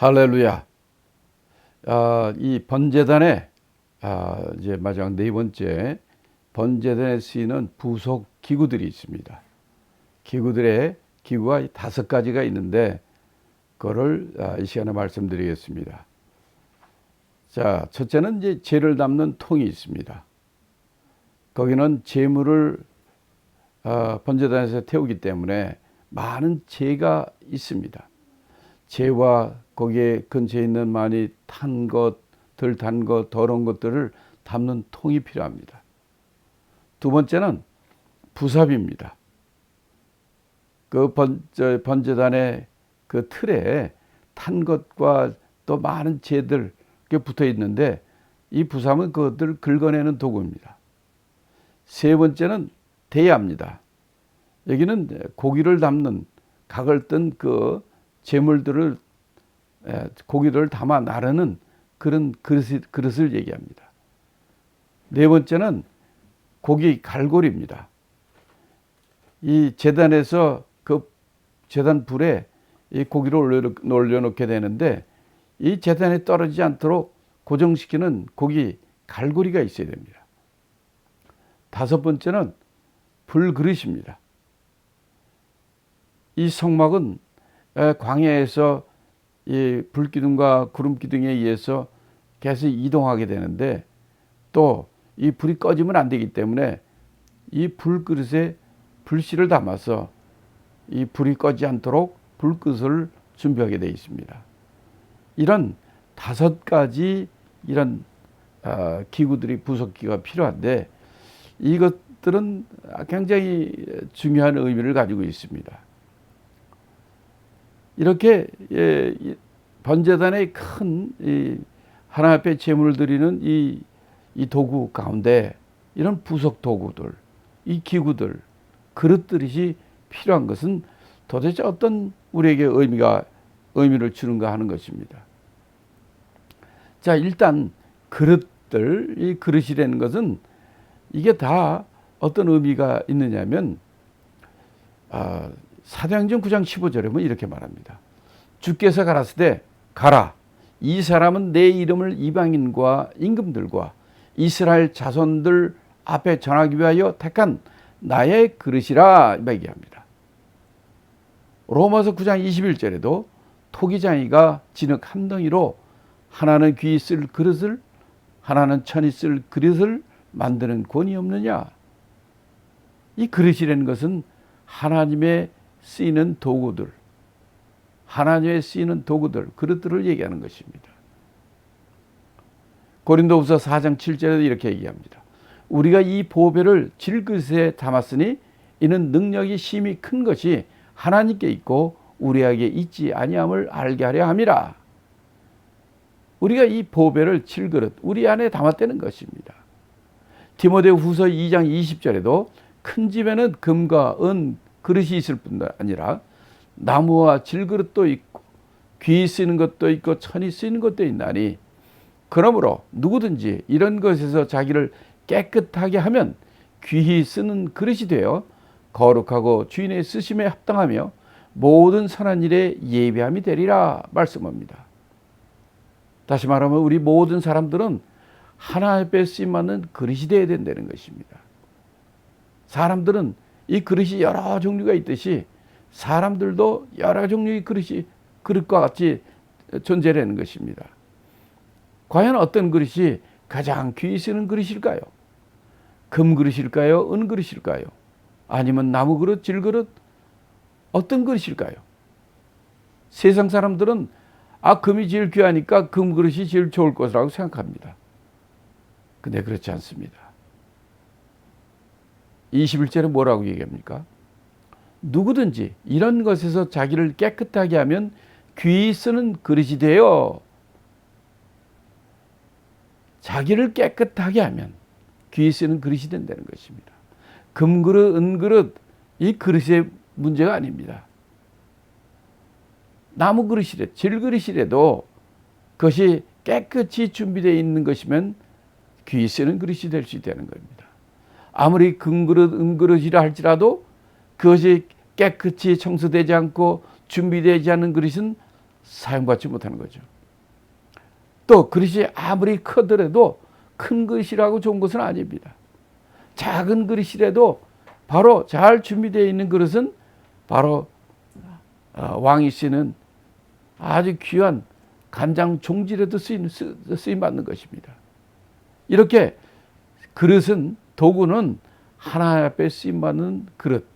할렐루야. 이 번제단에 이제 마지막 네 번째 번제단에 쓰이는 부속 기구들이 있습니다. 기구가 5가지가 있는데 그거를 이 시간에 말씀드리겠습니다. 자, 첫째는 이제 재를 담는 통이 있습니다. 거기는 재물을 번제단에서 태우기 때문에 많은 재가 있습니다. 재와 거기에 근처에 있는 많이 탄 것, 덜 탄 것, 더러운 것들을 담는 통이 필요합니다. 두 번째는 부삽입니다. 그 번제단의 그 틀에 탄 것과 또 많은 재들 붙어 있는데 이 부삽은 그것들을 긁어내는 도구입니다. 세 번째는 대야입니다. 여기는 고기를 담는 각을 뜬 그 재물들을 고기를 담아 나르는 그런 그릇을 얘기합니다. 네 번째는 고기 갈고리입니다. 이 제단에서 그 제단 불에 이 고기를 올려놓게 되는데 이 제단에 떨어지지 않도록 고정시키는 고기 갈고리가 있어야 됩니다. 다섯 번째는 불그릇입니다. 이 성막은 광야에서 이 불기둥과 구름기둥에 의해서 계속 이동하게 되는데 또 이 불이 꺼지면 안 되기 때문에 이 불그릇에 불씨를 담아서 이 불이 꺼지지 않도록 불그릇을 준비하게 되어 있습니다. 이런 5가지 이런 기구들이 부속기가 필요한데 이것들은 굉장히 중요한 의미를 가지고 있습니다. 이렇게 번제단의 큰 하나님 앞에 제물을 드리는 이 도구 가운데 이런 부속 도구들, 이 기구들, 그릇들이 필요한 것은 도대체 어떤 우리에게 의미를 주는가 하는 것입니다. 자, 일단 그릇들, 이 그릇이라는 것은 이게 다 어떤 의미가 있느냐면 사도행전 9장 15절에 보면 이렇게 말합니다. 주께서 가라사대 가라. 이 사람은 내 이름을 이방인과 임금들과 이스라엘 자손들 앞에 전하기 위하여 택한 나의 그릇이라 얘기합니다. 로마서 9장 21절에도 토기장이가 진흙 한 덩이로 하나는 귀히 쓸 그릇을 하나는 천이 쓸 그릇을 만드는 권위 없느냐. 이 그릇이라는 것은 하나님의 쓰이는 도구들, 하나님의 쓰이는 도구들, 그릇들을 얘기하는 것입니다. 고린도후서 4장 7절에도 이렇게 얘기합니다. 우리가 이 보배를 질그릇에 담았으니 이는 능력이 심히 큰 것이 하나님께 있고 우리에게 있지 아니함을 알게 하려 함이라. 우리가 이 보배를 질그릇, 우리 안에 담았다는 것입니다. 디모데후서 2장 20절에도 큰 집에는 금과 은 그릇이 있을 뿐 아니라 나무와 질그릇도 있고 귀 쓰이는 것도 있고 천이 쓰이는 것도 있나니 그러므로 누구든지 이런 것에서 자기를 깨끗하게 하면 귀히 쓰는 그릇이 되어 거룩하고 주인의 쓰심에 합당하며 모든 선한 일에 예비함이 되리라 말씀합니다. 다시 말하면 우리 모든 사람들은 하나님 앞에 쓰임받는 그릇이 되어야 된다는 것입니다. 사람들은 이 그릇이 여러 종류가 있듯이 사람들도 여러 종류의 그릇과 같이 존재하는 것입니다. 과연 어떤 그릇이 가장 귀히 쓰는 그릇일까요? 금 그릇일까요? 은 그릇일까요? 아니면 나무 그릇, 질 그릇? 어떤 그릇일까요? 세상 사람들은 금이 제일 귀하니까 금 그릇이 제일 좋을 것이라고 생각합니다. 근데 그렇지 않습니다. 21절에 뭐라고 얘기합니까? 누구든지 이런 것에서 자기를 깨끗하게 하면 귀히 쓰는 그릇이 되어 자기를 깨끗하게 하면 귀히 쓰는 그릇이 된다는 것입니다. 금그릇, 은그릇 이 그릇의 문제가 아닙니다. 나무 그릇이래, 질그릇이라도 그것이 깨끗이 준비되어 있는 것이면 귀히 쓰는 그릇이 될 수 있다는 겁니다. 아무리 금그릇, 은그릇이라 할지라도 그것이 깨끗이 청소되지 않고 준비되지 않은 그릇은 사용받지 못하는 거죠. 또 그릇이 아무리 크더라도 큰 그릇이라고 좋은 것은 아닙니다. 작은 그릇이라도 바로 잘 준비되어 있는 그릇은 바로 왕이 쓰는 아주 귀한 간장 종지라도 쓰임받는 것입니다. 이렇게 그릇은, 도구는 하나님 앞에 쓰임받는 그릇,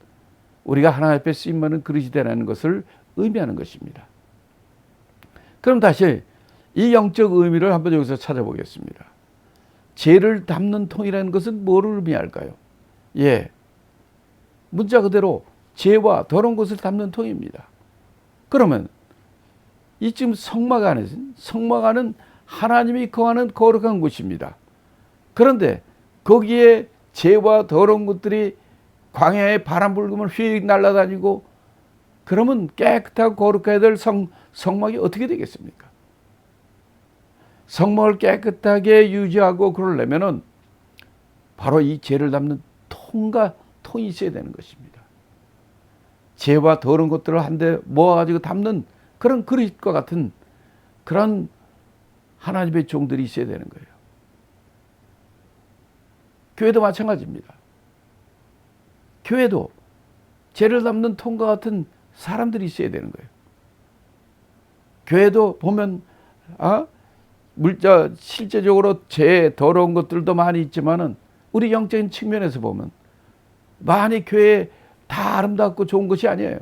우리가 하나님 앞에 쓰임받는 그릇이 되라는 것을 의미하는 것입니다. 그럼 다시 이 영적 의미를 한번 여기서 찾아보겠습니다. 죄를 담는 통이라는 것은 뭐를 의미할까요? 예, 문자 그대로 죄와 더러운 것을 담는 통입니다. 그러면 이 지금 성막 안에서는, 성막 안은 하나님이 거하는 거룩한 곳입니다. 그런데 거기에 죄와 더러운 것들이 광야에 바람 불으면 휙 날아다니고, 그러면 깨끗하고 거룩해야 될 성막이 어떻게 되겠습니까? 성막을 깨끗하게 유지하고 그러려면은 바로 이 죄를 담는 통이 있어야 되는 것입니다. 죄와 더러운 것들을 한데 모아가지고 담는 그런 그릇과 같은 그런 하나님의 종들이 있어야 되는 거예요. 교회도 마찬가지입니다. 교회도 죄를 담는 통과 같은 사람들이 있어야 되는 거예요. 교회도 보면 실제적으로 죄, 더러운 것들도 많이 있지만은 우리 영적인 측면에서 보면 많이 교회에 다 아름답고 좋은 것이 아니에요.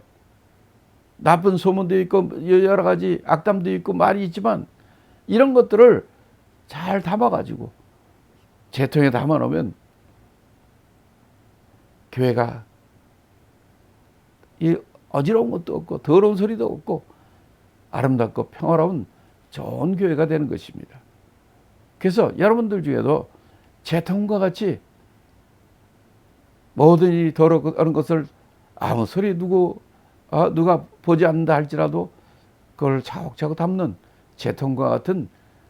나쁜 소문도 있고 여러 가지 악담도 있고 많이 있지만, 이런 것들을 잘 담아가지고 재통에 담아놓으면 교회가 이 어지러운 것도 없고 더러운 소리도 없고 아름답고 평화로운 좋은 교회가 되는 것입니다. 그래서 여러분들 중에도 재통과 같이 모든 일이 더러운 것을 아무 소리 누가 보지 않는다 할지라도 그걸 차곡차곡 담는 재통과 같은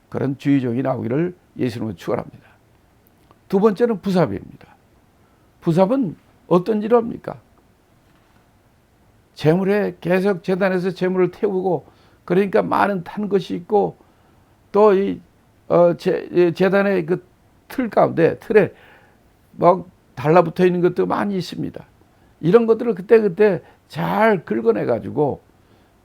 그런 주의종이 나오기를 예수님은 축원합니다. 두 번째는 부삽입니다. 부삽은 어떤 일을 합니까? 재물에 계속 제단에서 재물을 태우고, 그러니까 많은 탄 것이 있고, 또 이 제단의 그 틀 가운데, 틀에 막 달라붙어 있는 것도 많이 있습니다. 이런 것들을 그때그때 잘 긁어내가지고,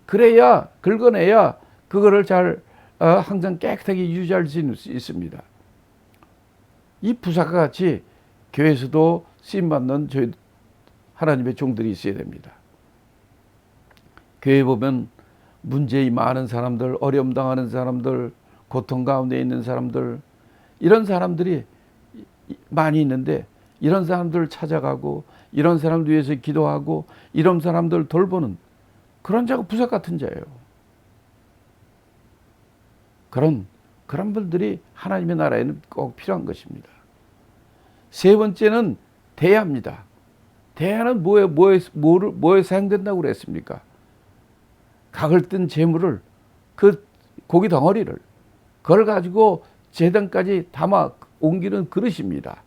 긁어내야 그거를 잘 항상 깨끗하게 유지할 수 있습니다. 이 부사과 같이 교회에서도 쓰임받는 저희 하나님의 종들이 있어야 됩니다. 교회에 보면 문제이 많은 사람들, 어려움 당하는 사람들, 고통 가운데 있는 사람들, 이런 사람들이 많이 있는데, 이런 사람들을 찾아가고 이런 사람들 위해서 기도하고 이런 사람들 돌보는 그런 자가 부사 같은 자예요. 그런 분들이 하나님의 나라에는 꼭 필요한 것입니다. 세 번째는 대야입니다. 대야는 뭐에 사용된다고 그랬습니까? 각을 뜬 재물을, 그 고기 덩어리를, 그걸 가지고 제단까지 담아 옮기는 그릇입니다.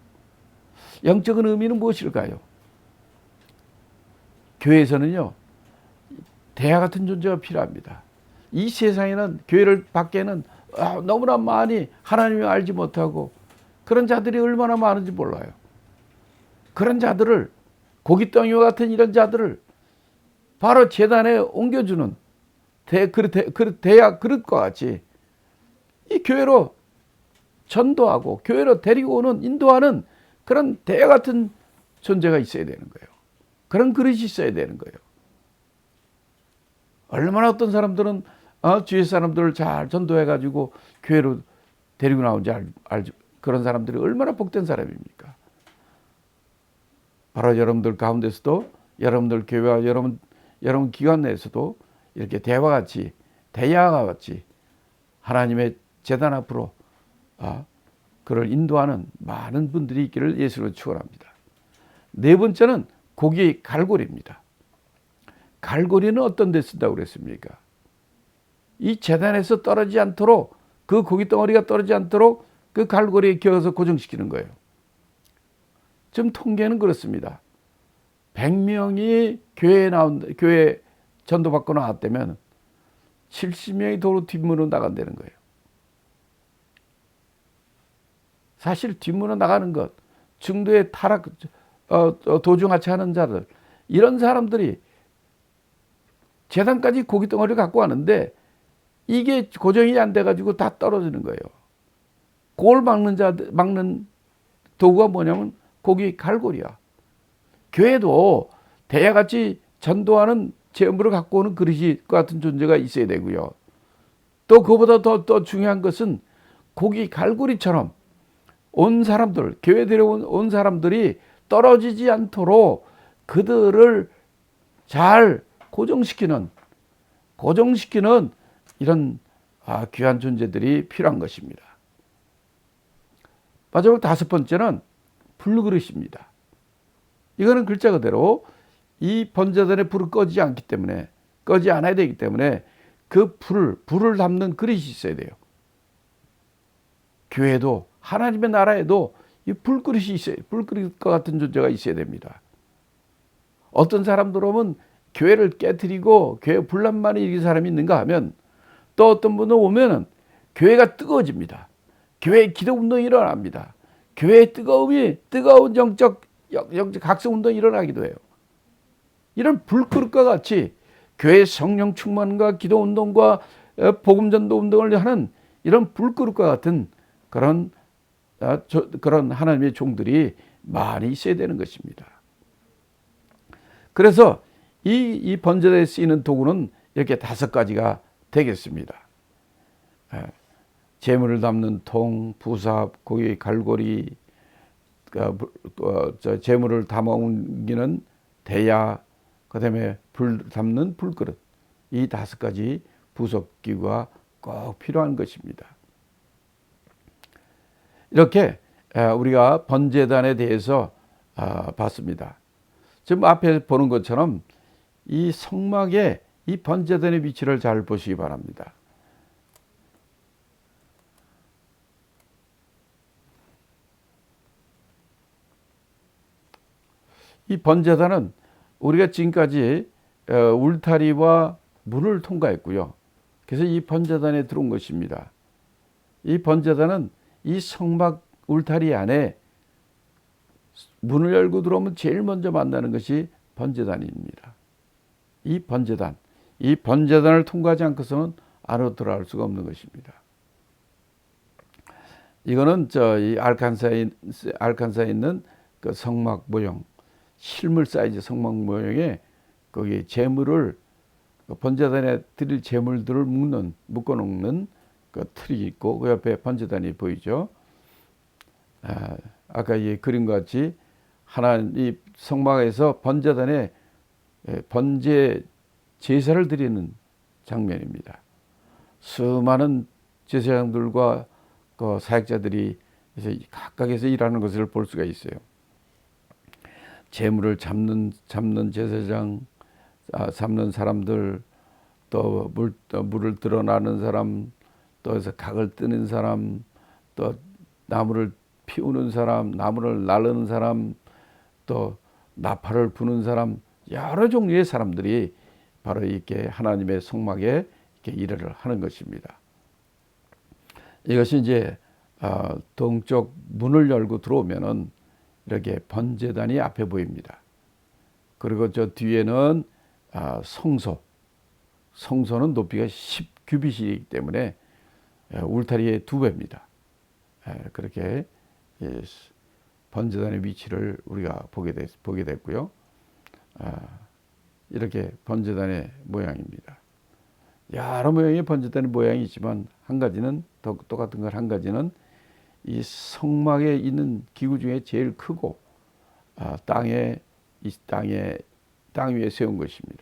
영적인 의미는 무엇일까요? 교회에서는요, 대야 같은 존재가 필요합니다. 이 세상에는, 교회를 밖에는 너무나 많이 하나님을 알지 못하고 그런 자들이 얼마나 많은지 몰라요. 그런 자들을, 고깃덩이와 같은 이런 자들을 바로 제단에 옮겨주는 대야 그릇과 같이 이 교회로 전도하고 교회로 데리고 오는, 인도하는 그런 대야 같은 존재가 있어야 되는 거예요. 그런 그릇이 있어야 되는 거예요. 얼마나 어떤 사람들은 주위 사람들을 잘 전도해가지고 교회로 데리고 나온지 알지. 그런 사람들이 얼마나 복된 사람입니까? 바로 여러분들 가운데서도, 여러분들 교회와 여러분 기관 내에서도 이렇게 대화와 같이, 대야와 같이 하나님의 제단 앞으로 그를 인도하는 많은 분들이 있기를 예수로 축원합니다. 네 번째는 고기 갈고리입니다. 갈고리는 어떤 데 쓴다고 그랬습니까? 이 제단에서 떨어지지 않도록, 그 고기 덩어리가 떨어지지 않도록 그 갈고리에 끼워서 고정시키는 거예요. 지금 통계는 그렇습니다. 100명이 교회 전도받고 나왔다면 70명이 도로 뒷문으로 나간다는 거예요. 사실 뒷문으로 나가는 것, 중도에 타락, 도중하차하는 자들, 이런 사람들이 재단까지 고기 덩어리를 갖고 왔는데 이게 고정이 안 돼가지고 다 떨어지는 거예요. 그걸 막는 도구가 뭐냐면 고기 갈고리야. 교회도 대야같이 전도하는 재물을 갖고 오는 그릇이 같은 존재가 있어야 되고요. 또 그보다 더 중요한 것은 고기 갈고리처럼 온 사람들, 교회 데려온 사람들이 떨어지지 않도록 그들을 잘 고정시키는 이런 귀한 존재들이 필요한 것입니다. 마지막 5번째는 불그릇입니다. 이거는 글자 그대로 이 번제단의 불을 꺼지지 않기 때문에, 꺼지 않아야 되기 때문에 그 불을 담는 그릇이 있어야 돼요. 교회도 하나님의 나라에도 이 불그릇이 있어요. 불그릇과 같은 존재가 있어야 됩니다. 어떤 사람들 오면 교회를 깨트리고 교회 분란만이 일으킨 사람이 있는가 하면, 또 어떤 분은 오면은 교회가 뜨거워집니다. 교회 기도 운동이 일어납니다. 교회의 뜨거운 영적 각성 운동이 일어나기도 해요. 이런 불그릇과 같이 교회 성령 충만과 기도 운동과 복음 전도 운동을 하는 이런 불그릇과 같은 그런 하나님의 종들이 많이 있어야 되는 것입니다. 그래서 이 번제대에 쓰이는 도구는 이렇게 5가지가 되겠습니다. 재물을 담는 통, 부삽, 고기 갈고리, 재물을 담아 옮기는 대야, 그다음에 불 담는 불그릇, 이 5가지 부속기구가 꼭 필요한 것입니다. 이렇게 우리가 번제단에 대해서 봤습니다. 지금 앞에 보는 것처럼 이 성막에 이 번제단의 위치를 잘 보시기 바랍니다. 이 번제단은 우리가 지금까지 울타리와 문을 통과했고요. 그래서 이 번제단에 들어온 것입니다. 이 번제단은 이 성막 울타리 안에 문을 열고 들어오면 제일 먼저 만나는 것이 번제단입니다. 이 번제단을 통과하지 않고서는 안으로 들어갈 수가 없는 것입니다. 이거는 이 알칸사에 있는 그 성막 모형, 실물 사이즈 성막 모형에 거기 재물을 번제단에 드릴 재물들을 묶어놓는 그 틀이 있고 그 옆에 번제단이 보이죠. 아까 이 그림과 같이 이 성막에서 번제단에 번제 제사를 드리는 장면입니다. 수많은 제사장들과 그 사역자들이 각각에서 일하는 것을 볼 수가 있어요. 재물을 잡는 제사장, 잡는 사람들, 또 물을 드러나는 사람, 또 해서 각을 뜨는 사람, 또 나무를 피우는 사람, 나무를 나르는 사람, 또 나팔을 부는 사람, 여러 종류의 사람들이 바로 이렇게 하나님의 성막에 이렇게 일을 하는 것입니다. 이것이 이제 동쪽 문을 열고 들어오면은 이렇게 번제단이 앞에 보입니다. 그리고 저 뒤에는 성소는 높이가 10규빗이기 때문에 울타리의 2배입니다. 그렇게 번제단의 위치를 우리가 보게 됐고요. 이렇게 번제단의 모양입니다. 여러 모양의 번제단의 모양이 있지만 한 가지는 똑같은 걸 한 가지는 이 성막에 있는 기구 중에 제일 크고 땅 위에 세운 것입니다.